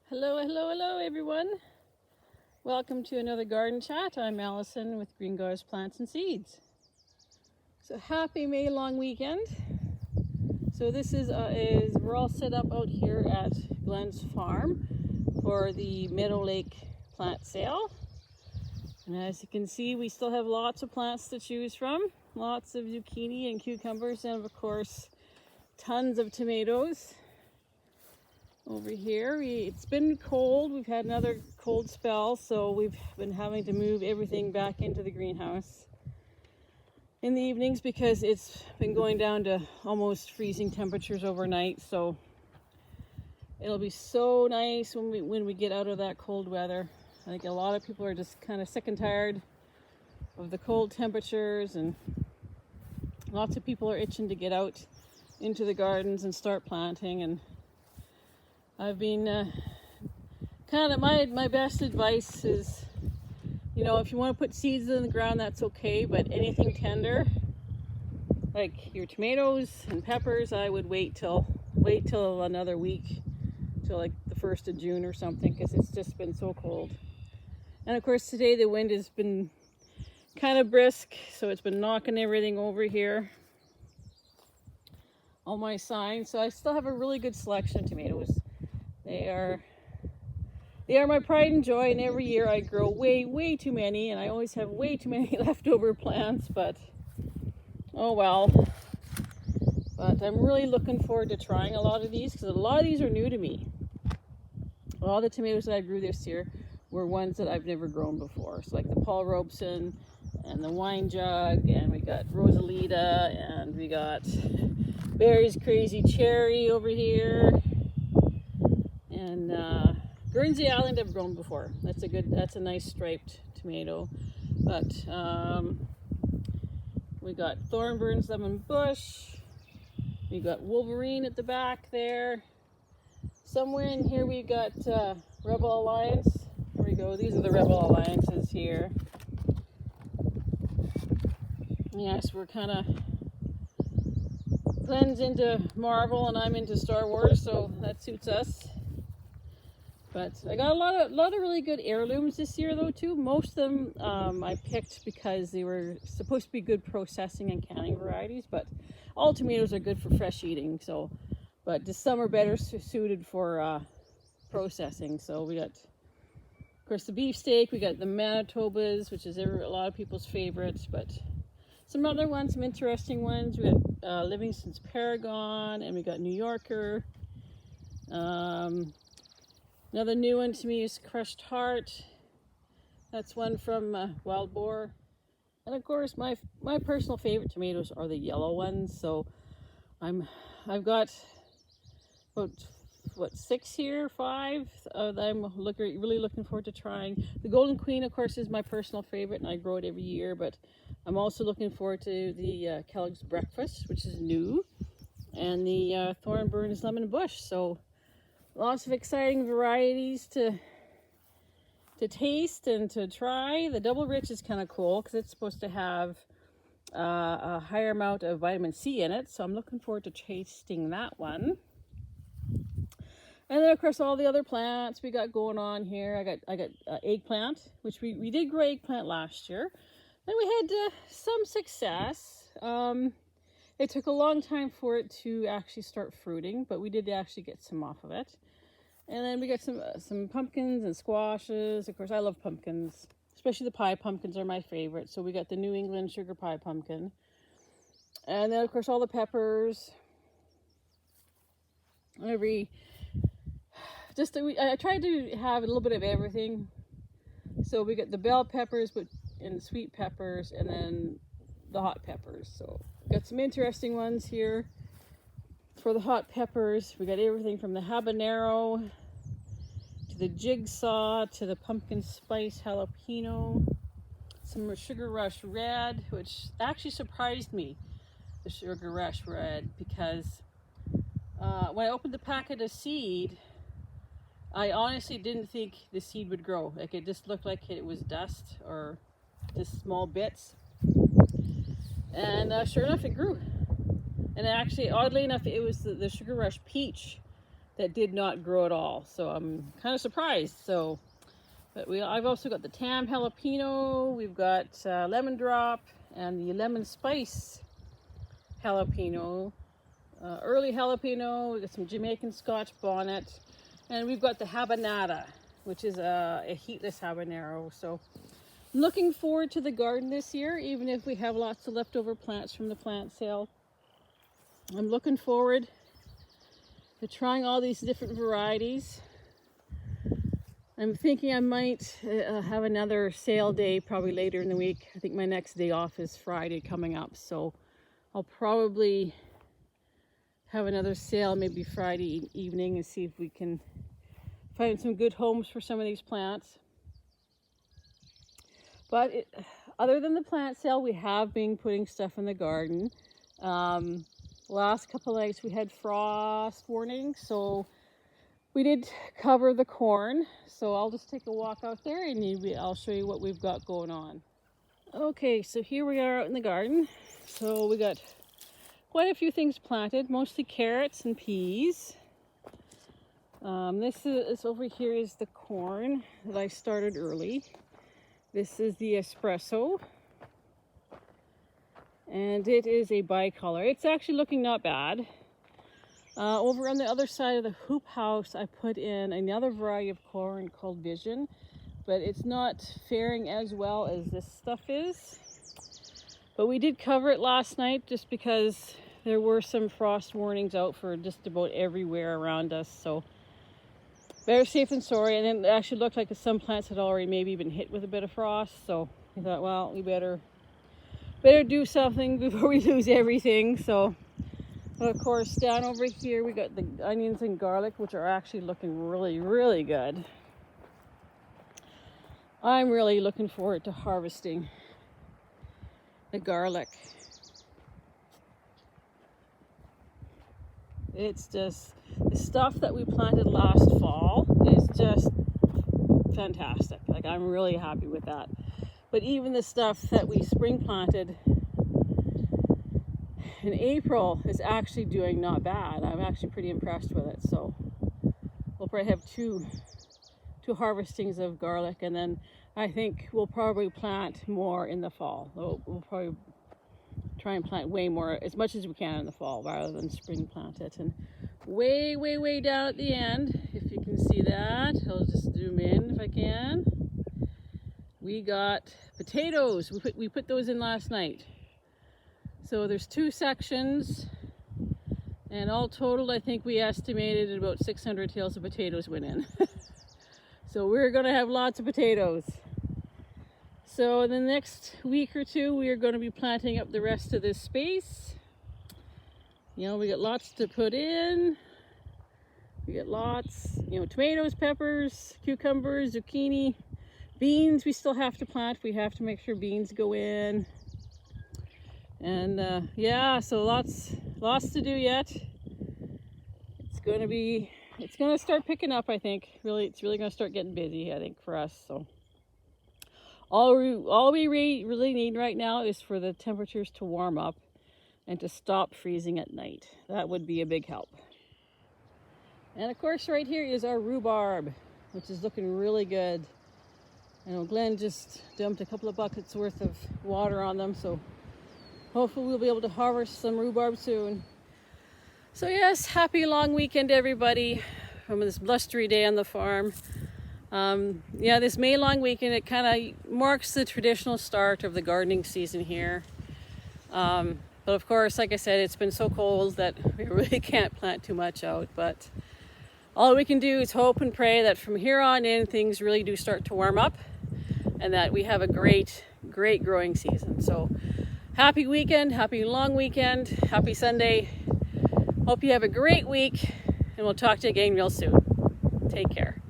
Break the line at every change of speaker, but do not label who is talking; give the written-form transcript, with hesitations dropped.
Hello, hello, hello everyone. Welcome to another garden chat. I'm Allison with Green Goddess Plants and Seeds. So happy May long weekend. So this is we're all set up out here at Glenn's farm for the Meadow Lake plant sale. And as you can see, we still have lots of plants to choose from. Lots of zucchini and cucumbers, and of course tons of tomatoes. Over here, it's been cold. We've had another cold spell, so we've been having to move everything back into the greenhouse in the evenings because it's been going down to almost freezing temperatures overnight. So it'll be so nice when we get out of that cold weather. I think a lot of people are just kind of sick and tired of the cold temperatures, and lots of people are itching to get out into the gardens and start planting. And I've been kind of my best advice is, you know, if you want to put seeds in the ground, that's okay, but anything tender like your tomatoes and peppers, I would wait till another week, till like the 1st of June or something, because it's just been so cold. And of course today the wind has been kind of brisk, so it's been knocking everything over here, all my signs. So I still have a really good selection of tomatoes. They are my pride and joy, and every year I grow way too many, and I always have way too many leftover plants, but oh well. But I'm really looking forward to trying a lot of these, because a lot of these are new to me. A lot of the tomatoes that I grew this year were ones that I've never grown before. So like the Paul Robeson and the Wine Jug, and we got Rosalita, and we got Barry's Crazy Cherry over here. And Guernsey Island I've grown before. That's a nice striped tomato. But we got Thornburn's Lemon Bush. We got Wolverine at the back there. Somewhere in here we got Rebel Alliance. Here we go. These are the Rebel Alliances here. Yes, we're kind of Glenn's into Marvel and I'm into Star Wars, so that suits us. But I got a lot of really good heirlooms this year, though, too. Most of them I picked because they were supposed to be good processing and canning varieties, but all tomatoes are good for fresh eating. So, but just some are better suited for processing. So we got, of course, the beefsteak. We got the Manitobas, which is a lot of people's favorites, but some other ones, some interesting ones. We got Livingston's Paragon, and we got New Yorker. Another new one to me is Crushed Heart. That's one from Wild Boar. And of course, my personal favorite tomatoes are the yellow ones. So I've got about 6 here, 5 that I'm really looking forward to trying. The Golden Queen, of course, is my personal favorite, and I grow it every year. But I'm also looking forward to the Kellogg's Breakfast, which is new, and the Thornburn's Lemon Bush. So lots of exciting varieties to taste and to try. The Double Rich is kind of cool because it's supposed to have a higher amount of vitamin C in it. So I'm looking forward to tasting that one. And then of course all the other plants we got going on here. I got eggplant, which we did grow eggplant last year. And we had some success. It took a long time for it to actually start fruiting, but we did actually get some off of it. And then we got some pumpkins and squashes. Of course, I love pumpkins, especially the pie pumpkins are my favorite. So we got the New England sugar pie pumpkin. And then, of course, all the peppers. I tried to have a little bit of everything. So we got the bell peppers, and sweet peppers, and then the hot peppers. So got some interesting ones here. For the hot peppers, we got everything from the habanero to the jigsaw to the pumpkin spice jalapeno, some Sugar Rush Red, which actually surprised me, the Sugar Rush Red, because when I opened the packet of seed, I honestly didn't think the seed would grow. Like, it just looked like it was dust or just small bits, and sure enough, it grew. And actually, oddly enough, it was the Sugar Rush Peach that did not grow at all. So I'm kind of surprised. So, but I've also got the tam jalapeno, we've got lemon drop, and the lemon spice jalapeno, early jalapeno. We've got some Jamaican Scotch bonnet, and we've got the habanada, which is a heatless habanero. So I'm looking forward to the garden this year, even if we have lots of leftover plants from the plant sale. I'm looking forward to trying all these different varieties. I'm thinking I might have another sale day probably later in the week. I think my next day off is Friday coming up, so I'll probably have another sale maybe Friday evening and see if we can find some good homes for some of these plants. But other than the plant sale, we have been putting stuff in the garden. Last couple of nights we had frost warnings, so we did cover the corn. So I'll just take a walk out there and I'll show you what we've got going on. Okay, so here we are out in the garden. So we got quite a few things planted, mostly carrots and peas. This is over here is the corn that I started early. This is the espresso. And it is a bicolor. It's actually looking not bad. Over on the other side of the hoop house, I put in another variety of corn called Vision, but it's not faring as well as this stuff is. But we did cover it last night just because there were some frost warnings out for just about everywhere around us. So better safe than sorry. And it actually looked like some plants had already maybe been hit with a bit of frost. So I thought, well, we better do something before we lose everything. So, but of course, down over here we got the onions and garlic, which are actually looking really, really good. I'm really looking forward to harvesting the garlic. It's just, the stuff that we planted last fall is just fantastic. Like, I'm really happy with that. But even the stuff that we spring planted in April is actually doing not bad. I'm actually pretty impressed with it. So we'll probably have two harvestings of garlic, and then I think we'll probably plant more in the fall. We'll probably try and plant way more, as much as we can in the fall, rather than spring plant it. And way, way, way down at the end, if you can see that, I'll just zoom in if I can. We got potatoes. We put those in last night. So there's 2 sections, and all totaled, I think we estimated about 600 tails of potatoes went in. So we're gonna have lots of potatoes. So in the next week or two, we are gonna be planting up the rest of this space. You know, we got lots to put in. We got lots, you know, tomatoes, peppers, cucumbers, zucchini. Beans we still have to plant. We have to make sure beans go in. And yeah, so lots to do yet. It's gonna start picking up, I think. It's really gonna start getting busy, I think, for us. So all we really need right now is for the temperatures to warm up and to stop freezing at night. That would be a big help. And of course, right here is our rhubarb, which is looking really good. I know Glenn just dumped a couple of buckets worth of water on them, so hopefully we'll be able to harvest some rhubarb soon. So yes, happy long weekend everybody from this blustery day on the farm. Yeah, this May long weekend, it kind of marks the traditional start of the gardening season here. But of course, like I said, it's been so cold that we really can't plant too much out, but all we can do is hope and pray that from here on in, things really do start to warm up and that we have a great growing season. So happy weekend, happy long weekend, happy Sunday. Hope you have a great week, and we'll talk to you again real soon. Take care.